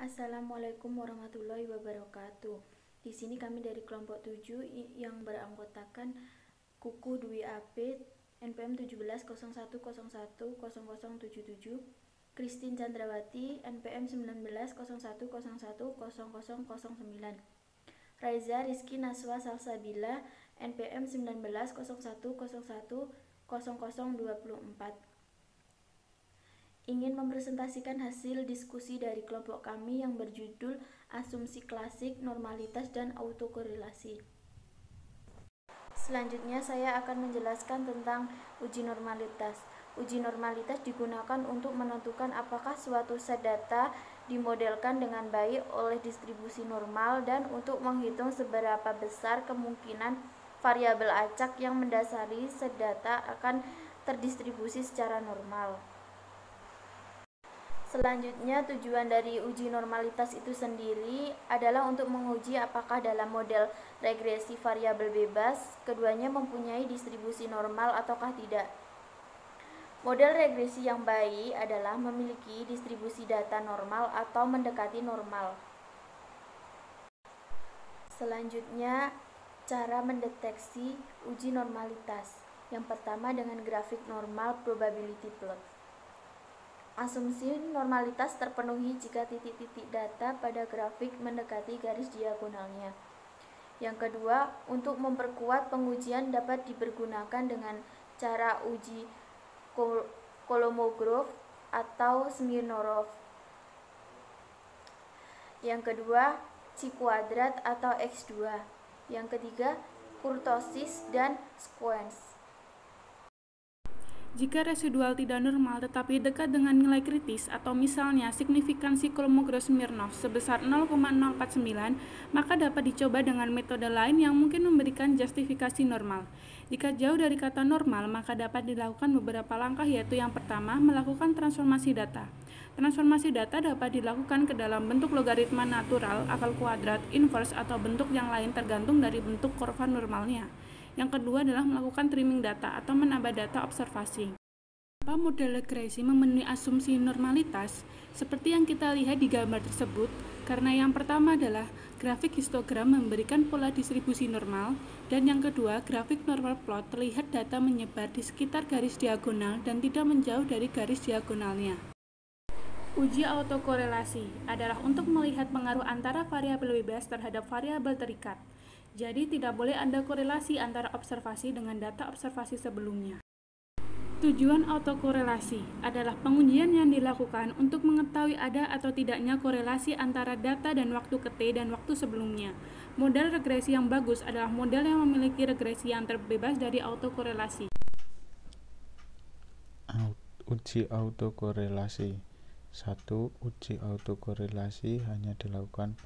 Assalamualaikum warahmatullahi wabarakatuh. Di sini kami dari kelompok 7 yang beranggotakan Kuku Dwi AP, NPM 1701010077, Christine Chandrawati, NPM 1901010009, Raiza Rizky Naswa Salsabila, NPM 1901010024. Ingin mempresentasikan hasil diskusi dari kelompok kami yang berjudul Asumsi Klasik, Normalitas, dan Autokorelasi. Selanjutnya saya akan menjelaskan tentang uji normalitas. Uji normalitas digunakan untuk menentukan apakah suatu set data dimodelkan dengan baik oleh distribusi normal dan untuk menghitung seberapa besar kemungkinan variabel acak yang mendasari set data akan terdistribusi secara normal. Selanjutnya, tujuan dari uji normalitas itu sendiri adalah untuk menguji apakah dalam model regresi variabel bebas, keduanya mempunyai distribusi normal ataukah tidak. Model regresi yang baik adalah memiliki distribusi data normal atau mendekati normal. Selanjutnya, cara mendeteksi uji normalitas. Yang pertama dengan grafik normal probability plot. Asumsi normalitas terpenuhi jika titik-titik data pada grafik mendekati garis diagonalnya. Yang kedua, untuk memperkuat pengujian dapat dipergunakan dengan cara uji Kolmogorov atau Smirnov. Yang kedua, C kuadrat atau X2. Yang ketiga, kurtosis dan squamous. Jika residual tidak normal tetapi dekat dengan nilai kritis atau misalnya signifikansi Kolmogorov-Smirnov sebesar 0,049, maka dapat dicoba dengan metode lain yang mungkin memberikan justifikasi normal. Jika jauh dari kata normal, maka dapat dilakukan beberapa langkah, yaitu yang pertama, melakukan transformasi data. Transformasi data dapat dilakukan ke dalam bentuk logaritma natural, akal kuadrat, inverse, atau bentuk yang lain tergantung dari bentuk kurva normalnya. Yang kedua adalah melakukan trimming data atau menambah data observasi. Apa model regresi memenuhi asumsi normalitas? Seperti yang kita lihat di gambar tersebut, karena yang pertama adalah grafik histogram memberikan pola distribusi normal, dan yang kedua, grafik normal plot terlihat data menyebar di sekitar garis diagonal dan tidak menjauh dari garis diagonalnya. Uji autokorelasi adalah untuk melihat pengaruh antara variabel bebas terhadap variabel terikat. Jadi tidak boleh ada korelasi antara observasi dengan data observasi sebelumnya. Tujuan autokorelasi adalah pengujian yang dilakukan untuk mengetahui ada atau tidaknya korelasi antara data dan waktu ke T dan waktu sebelumnya. Model regresi yang bagus adalah model yang memiliki regresi yang terbebas dari autokorelasi. Uji autokorelasi. 1. Uji autokorelasi hanya dilakukan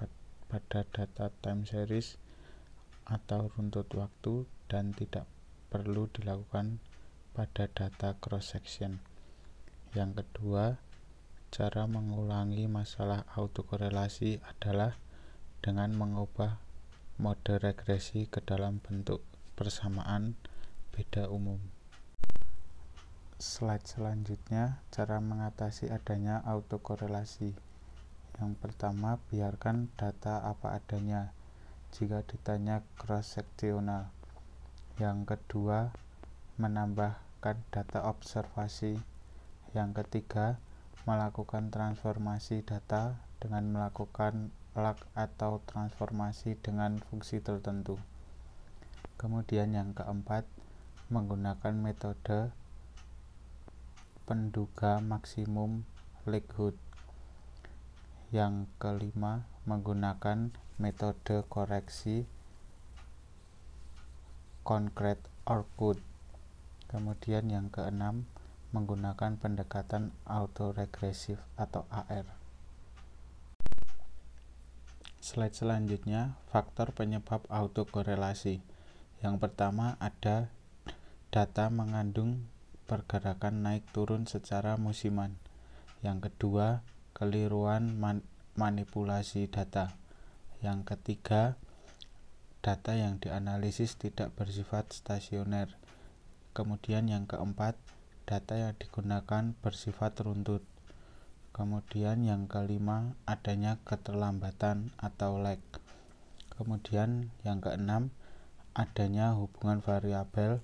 pada data time series atau runtut waktu dan tidak perlu dilakukan pada data cross section. Yang kedua, cara mengulangi masalah autokorelasi adalah dengan mengubah mode regresi ke dalam bentuk persamaan beda umum. Slide selanjutnya, cara mengatasi adanya autokorelasi. Yang pertama, biarkan data apa adanya jika ditanya cross-seksional. Yang kedua, menambahkan data observasi. Yang ketiga, melakukan transformasi data dengan melakukan lag atau transformasi dengan fungsi tertentu. Kemudian yang keempat, menggunakan metode penduga maksimum likelihood. Yang kelima, menggunakan metode koreksi concrete or good. Kemudian yang keenam, menggunakan pendekatan autoregresif atau AR. Slide selanjutnya, faktor penyebab autokorelasi. Yang pertama ada data mengandung pergerakan naik turun secara musiman. Yang kedua, keliruan manipulasi data. Yang ketiga, data yang dianalisis tidak bersifat stasioner. Kemudian yang keempat, data yang digunakan bersifat runtut. Kemudian yang kelima, adanya keterlambatan atau lag. Kemudian yang keenam, adanya hubungan variabel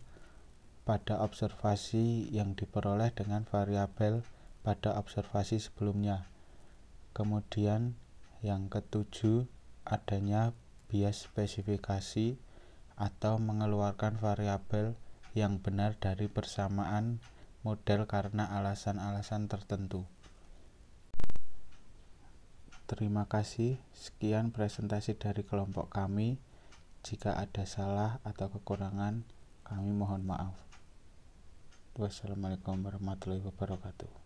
pada observasi yang diperoleh dengan variabel pada observasi sebelumnya. Kemudian yang ketujuh, adanya bias spesifikasi atau mengeluarkan variabel yang benar dari persamaan model karena alasan-alasan tertentu. Terima kasih, sekian presentasi dari kelompok kami. Jika ada salah atau kekurangan, kami mohon maaf. Wassalamualaikum warahmatullahi wabarakatuh.